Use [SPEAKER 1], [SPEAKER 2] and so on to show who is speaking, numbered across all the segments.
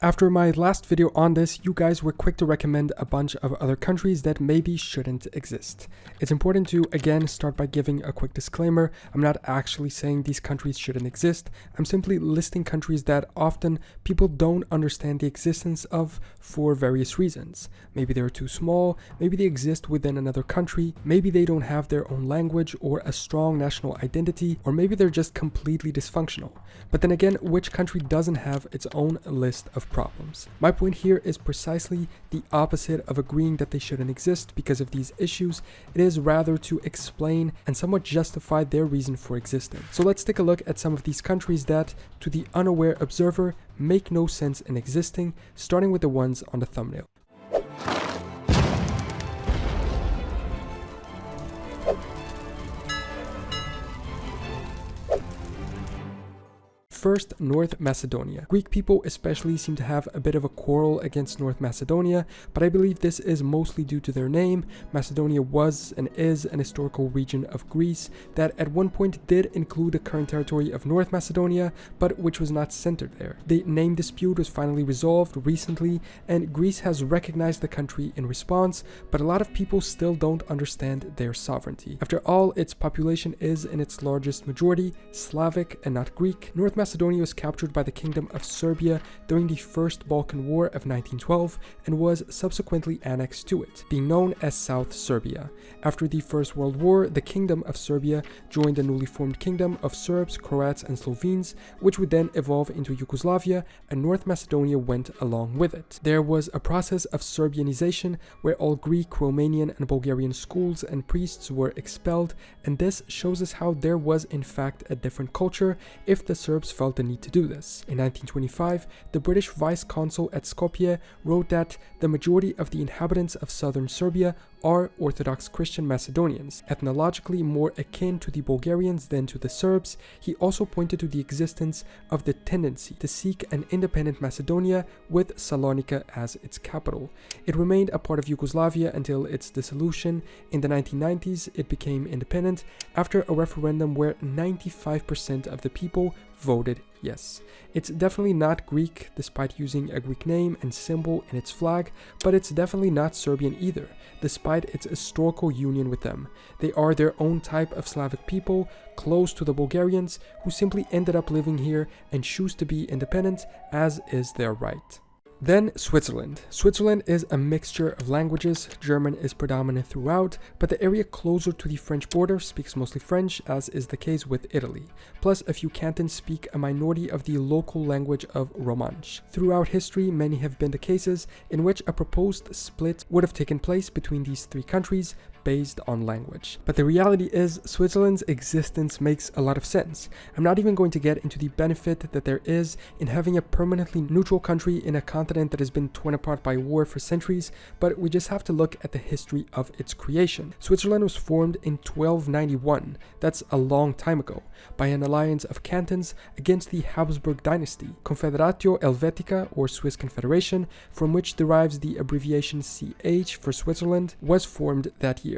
[SPEAKER 1] After my last video on this, you guys were quick to recommend a bunch of other countries that maybe shouldn't exist. It's important to, again, start by giving a quick disclaimer. I'm not actually saying these countries shouldn't exist. I'm simply listing countries that often people don't understand the existence of for various reasons. Maybe they're too small, maybe they exist within another country, maybe they don't have their own language or a strong national identity, or maybe they're just completely dysfunctional. But then again, which country doesn't have its own list of problems? My point here is precisely the opposite of agreeing that they shouldn't exist because of these issues. It is rather to explain and somewhat justify their reason for existing. So let's take a look at some of these countries that, to the unaware observer, make no sense in existing, starting with the ones on the thumbnail. First, North Macedonia. Greek people especially seem to have a bit of a quarrel against North Macedonia, but I believe this is mostly due to their name. Macedonia was and is an historical region of Greece that at one point did include the current territory of North Macedonia, but which was not centered there. The name dispute was finally resolved recently, and Greece has recognized the country in response, but a lot of people still don't understand their sovereignty. After all, its population is in its largest majority Slavic and not Greek. North Macedonia was captured by the Kingdom of Serbia during the First Balkan War of 1912 and was subsequently annexed to it, being known as South Serbia. After the First World War, the Kingdom of Serbia joined the newly formed Kingdom of Serbs, Croats, and Slovenes, which would then evolve into Yugoslavia, and North Macedonia went along with it. There was a process of Serbianization where all Greek, Romanian, and Bulgarian schools and priests were expelled, and this shows us how there was in fact a different culture if the Serbs felt the need to do this. In 1925, the British vice consul at Skopje wrote that the majority of the inhabitants of southern Serbia are Orthodox Christian Macedonians, ethnologically more akin to the Bulgarians than to the Serbs. He also pointed to the existence of the tendency to seek an independent Macedonia with Salonika as its capital. It remained a part of Yugoslavia until its dissolution. In the 1990s, it became independent after a referendum where 95% of the people voted yes. It's definitely not Greek, despite using a Greek name and symbol in its flag, but it's definitely not Serbian either, despite its historical union with them. They are their own type of Slavic people, close to the Bulgarians, who simply ended up living here and choose to be independent, as is their right. Then Switzerland. Switzerland is a mixture of languages. German is predominant throughout, but the area closer to the French border speaks mostly French, as is the case with Italy. Plus, a few cantons speak a minority of the local language of Romansh. Throughout history, many have been the cases in which a proposed split would have taken place between these three countries, based on language. But the reality is, Switzerland's existence makes a lot of sense. I'm not even going to get into the benefit that there is in having a permanently neutral country in a continent that has been torn apart by war for centuries, but we just have to look at the history of its creation. Switzerland was formed in 1291, that's a long time ago, by an alliance of cantons against the Habsburg dynasty. Confederatio Helvetica, or Swiss Confederation, from which derives the abbreviation CH for Switzerland, was formed that year.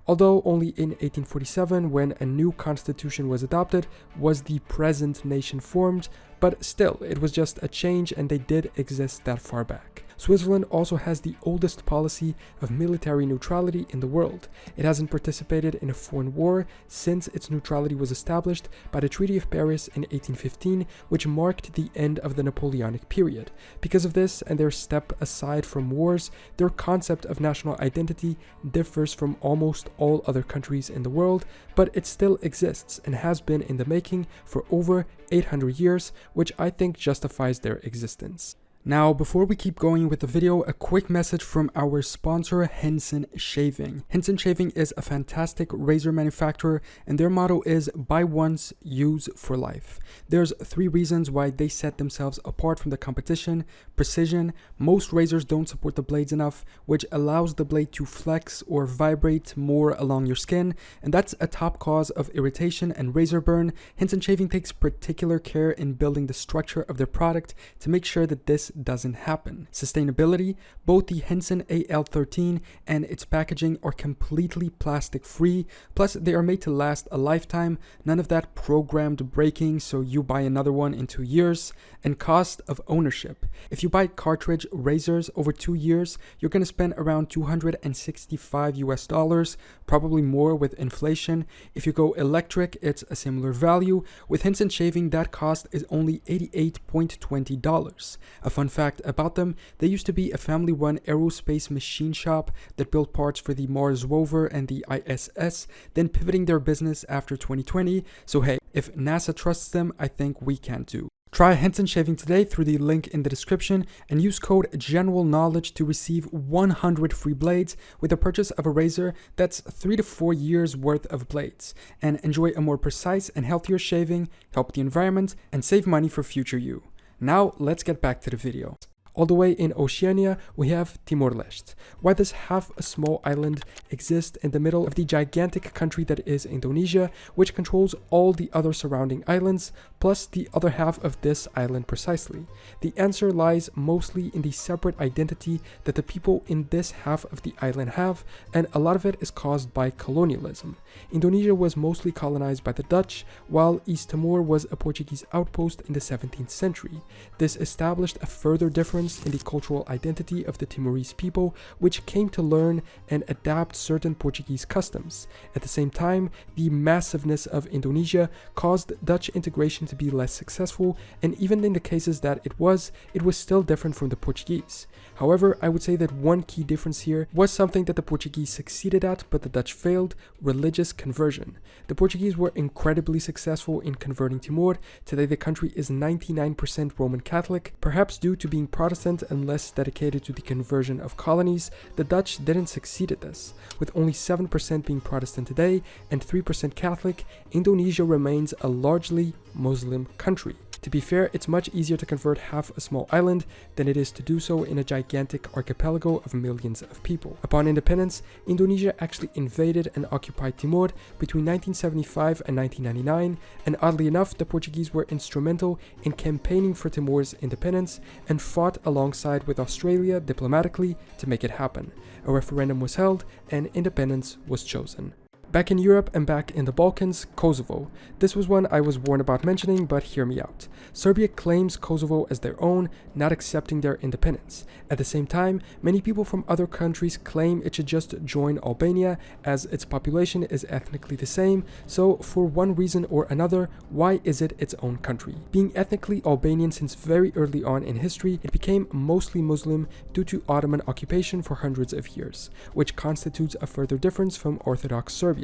[SPEAKER 1] Although only in 1847, when a new constitution was adopted, was the present nation formed, but still, it was just a change and they did exist that far back. Switzerland also has the oldest policy of military neutrality in the world. It hasn't participated in a foreign war since its neutrality was established by the Treaty of Paris in 1815, which marked the end of the Napoleonic period. Because of this and their step aside from wars, their concept of national identity differs from almost all other countries in the world, but it still exists and has been in the making for over 800 years, which I think justifies their existence. Now, before we keep going with the video, a quick message from our sponsor, Henson Shaving. Henson Shaving is a fantastic razor manufacturer, and their motto is buy once, use for life. There's 3 reasons why they set themselves apart from the competition. Precision. Most razors don't support the blades enough, which allows the blade to flex or vibrate more along your skin, and that's a top cause of irritation and razor burn. Henson Shaving takes particular care in building the structure of their product to make sure that this doesn't happen. Sustainability, both the Henson AL13 and its packaging are completely plastic free, plus they are made to last a lifetime, none of that programmed breaking so you buy another one in 2 years, and cost of ownership. If you buy cartridge razors over 2 years, you're going to spend around $265 US, probably more with inflation. If you go electric, it's a similar value. With Henson shaving, that cost is only $88.20. A fun fact about them, they used to be a family-run aerospace machine shop that built parts for the Mars rover and the ISS, then pivoting their business after 2020. So hey, if NASA trusts them, I think we can too. Try Henson shaving today through the link in the description and use code GENERALKNOWLEDGE to receive 100 free blades with the purchase of a razor that's 3 to 4 years worth of blades. And enjoy a more precise and healthier shaving, help the environment, and save money for future you. Now let's get back to the video. All the way in Oceania, we have Timor-Leste. Why does half a small island exist in the middle of the gigantic country that is Indonesia, which controls all the other surrounding islands, plus the other half of this island precisely? The answer lies mostly in the separate identity that the people in this half of the island have, and a lot of it is caused by colonialism. Indonesia was mostly colonized by the Dutch, while East Timor was a Portuguese outpost in the 17th century. This established a further difference in the cultural identity of the Timorese people, which came to learn and adapt certain Portuguese customs. At the same time, the massiveness of Indonesia caused Dutch integration to be less successful, and even in the cases that it was still different from the Portuguese. However, I would say that one key difference here was something that the Portuguese succeeded at, but the Dutch failed: religious conversion. The Portuguese were incredibly successful in converting Timor. Today the country is 99% Roman Catholic, perhaps due to being Protestant and less dedicated to the conversion of colonies. The Dutch didn't succeed at this. With only 7% being Protestant today and 3% Catholic, Indonesia remains a largely Muslim country. To be fair, it's much easier to convert half a small island than it is to do so in a gigantic archipelago of millions of people. Upon independence, Indonesia actually invaded and occupied Timor between 1975 and 1999, and oddly enough, the Portuguese were instrumental in campaigning for Timor's independence and fought alongside with Australia diplomatically to make it happen. A referendum was held and independence was chosen. Back in Europe and back in the Balkans, Kosovo. This was one I was warned about mentioning, but hear me out. Serbia claims Kosovo as their own, not accepting their independence. At the same time, many people from other countries claim it should just join Albania, as its population is ethnically the same, so for one reason or another, why is it its own country? Being ethnically Albanian since very early on in history, it became mostly Muslim due to Ottoman occupation for hundreds of years, which constitutes a further difference from Orthodox Serbia.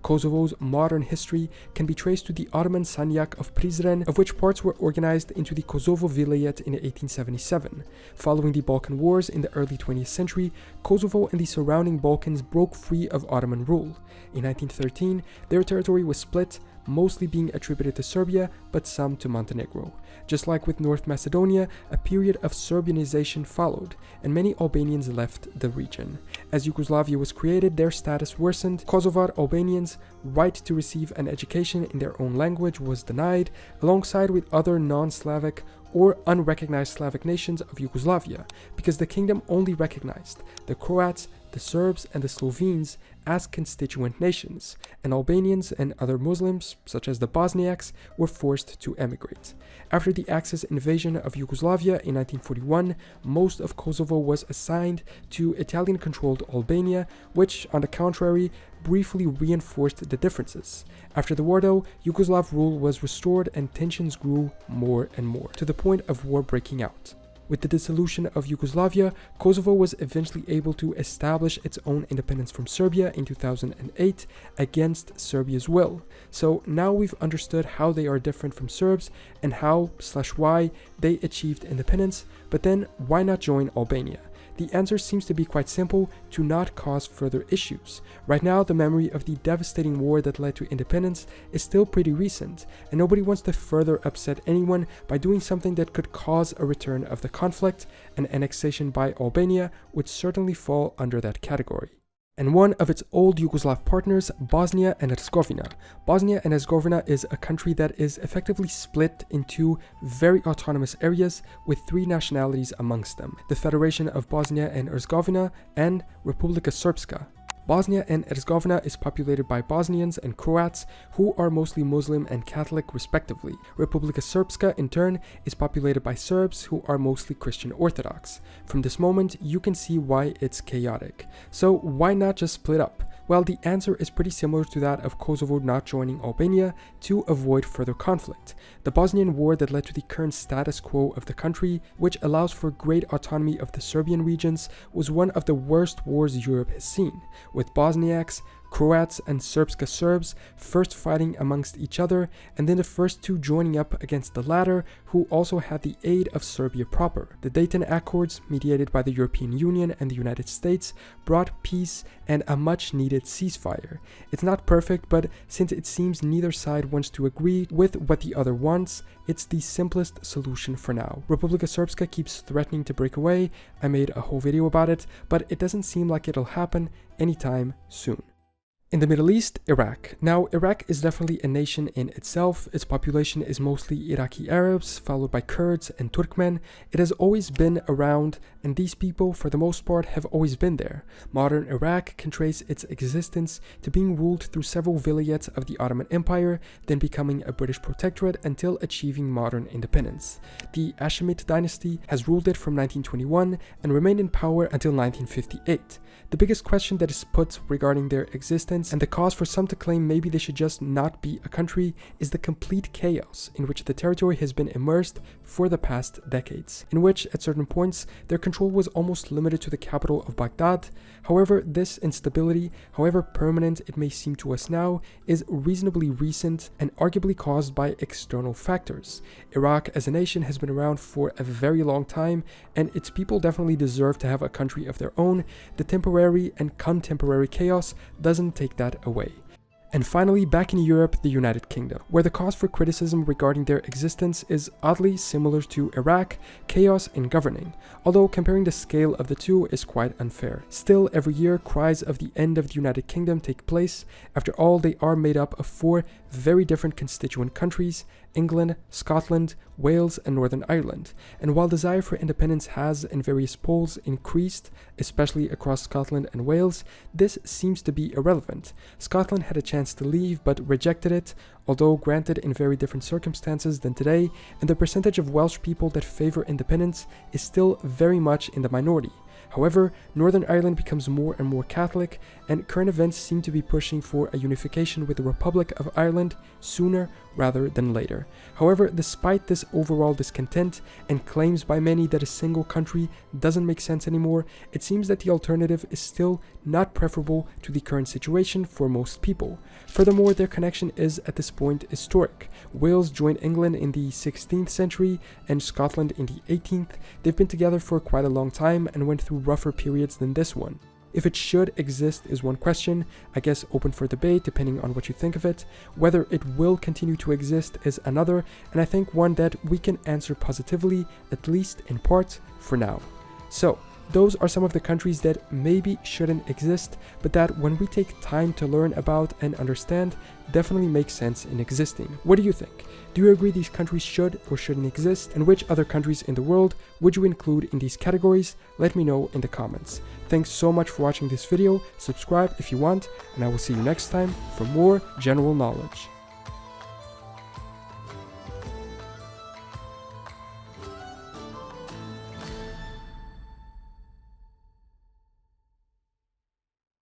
[SPEAKER 1] Kosovo's modern history can be traced to the Ottoman Sanjak of Prizren, of which parts were organized into the Kosovo Vilayet in 1877. Following the Balkan Wars in the early 20th century, Kosovo and the surrounding Balkans broke free of Ottoman rule. In 1913, their territory was split, mostly being attributed to Serbia, but some to Montenegro. Just like with North Macedonia, a period of Serbianization followed, and many Albanians left the region. As Yugoslavia was created, their status worsened. Kosovar Albanians' right to receive an education in their own language was denied, alongside with other non-Slavic or unrecognized Slavic nations of Yugoslavia, because the kingdom only recognized the Croats, the Serbs, and the Slovenes as constituent nations, and Albanians and other Muslims, such as the Bosniaks, were forced to emigrate. After the Axis invasion of Yugoslavia in 1941, most of Kosovo was assigned to Italian-controlled Albania, which, on the contrary, briefly reinforced the differences. After the war, though, Yugoslav rule was restored and tensions grew more and more, to the point of war breaking out. With the dissolution of Yugoslavia, Kosovo was eventually able to establish its own independence from Serbia in 2008 against Serbia's will. So now we've understood how they are different from Serbs and how/why they achieved independence, but then why not join Albania? The answer seems to be quite simple: to not cause further issues. Right now, the memory of the devastating war that led to independence is still pretty recent, and nobody wants to further upset anyone by doing something that could cause a return of the conflict, and annexation by Albania would certainly fall under that category. and one of its old Yugoslav partners, Bosnia and Herzegovina. Bosnia and Herzegovina is a country that is effectively split into very autonomous areas with 3 nationalities amongst them: the Federation of Bosnia and Herzegovina and Republika Srpska. Bosnia and Herzegovina is populated by Bosnians and Croats, who are mostly Muslim and Catholic respectively. Republika Srpska, in turn, is populated by Serbs, who are mostly Christian Orthodox. From this moment, you can see why it's chaotic. So why not just split up? Well, the answer is pretty similar to that of Kosovo not joining Albania to avoid further conflict. The Bosnian War that led to the current status quo of the country, which allows for great autonomy of the Serbian regions, was one of the worst wars Europe has seen, with Bosniaks, Croats and Srpska Serbs first fighting amongst each other, and then the first 2 joining up against the latter, who also had the aid of Serbia proper. The Dayton Accords, mediated by the European Union and the United States, brought peace and a much needed ceasefire. It's not perfect, but since it seems neither side wants to agree with what the other wants, it's the simplest solution for now. Republika Srpska keeps threatening to break away. I made a whole video about it, but it doesn't seem like it'll happen anytime soon. In the Middle East, Iraq. Now, Iraq is definitely a nation in itself. Its population is mostly Iraqi Arabs, followed by Kurds and Turkmen. It has always been around, and these people, for the most part, have always been there. Modern Iraq can trace its existence to being ruled through several vilayets of the Ottoman Empire, then becoming a British protectorate until achieving modern independence. The Hashemite dynasty has ruled it from 1921 and remained in power until 1958. The biggest question that is put regarding their existence, and the cause for some to claim maybe they should just not be a country, is the complete chaos in which the territory has been immersed for the past decades, in which at certain points their control was almost limited to the capital of Baghdad. However, this instability, however permanent it may seem to us now, is reasonably recent and arguably caused by external factors. Iraq as a nation has been around for a very long time, and its people definitely deserve to have a country of their own. The temporary and contemporary chaos doesn't take that away. And finally, back in Europe, the United Kingdom, where the cause for criticism regarding their existence is oddly similar to Iraq, chaos in governing, although comparing the scale of the two is quite unfair. Still, every year, cries of the end of the United Kingdom take place. After all, they are made up of 4 very different constituent countries: England, Scotland, Wales, and Northern Ireland. And while desire for independence has, in various polls, increased, especially across Scotland and Wales, this seems to be irrelevant. Scotland had a chance to leave but rejected it, although granted in very different circumstances than today, and the percentage of Welsh people that favor independence is still very much in the minority. However, Northern Ireland becomes more and more Catholic, and current events seem to be pushing for a unification with the Republic of Ireland sooner rather than later. However, despite this overall discontent and claims by many that a single country doesn't make sense anymore, it seems that the alternative is still not preferable to the current situation for most people. Furthermore, their connection is at this point historic. Wales joined England in the 16th century and Scotland in the 18th. They've been together for quite a long time and went through rougher periods than this one. If it should exist is one question, I guess open for debate depending on what you think of it. Whether it will continue to exist is another, and I think one that we can answer positively, at least in part, for now. So, those are some of the countries that maybe shouldn't exist, but that when we take time to learn about and understand, definitely make sense in existing. What do you think? Do you agree these countries should or shouldn't exist? And which other countries in the world would you include in these categories? Let me know in the comments. Thanks so much for watching this video. Subscribe if you want, and I will see you next time for more general knowledge.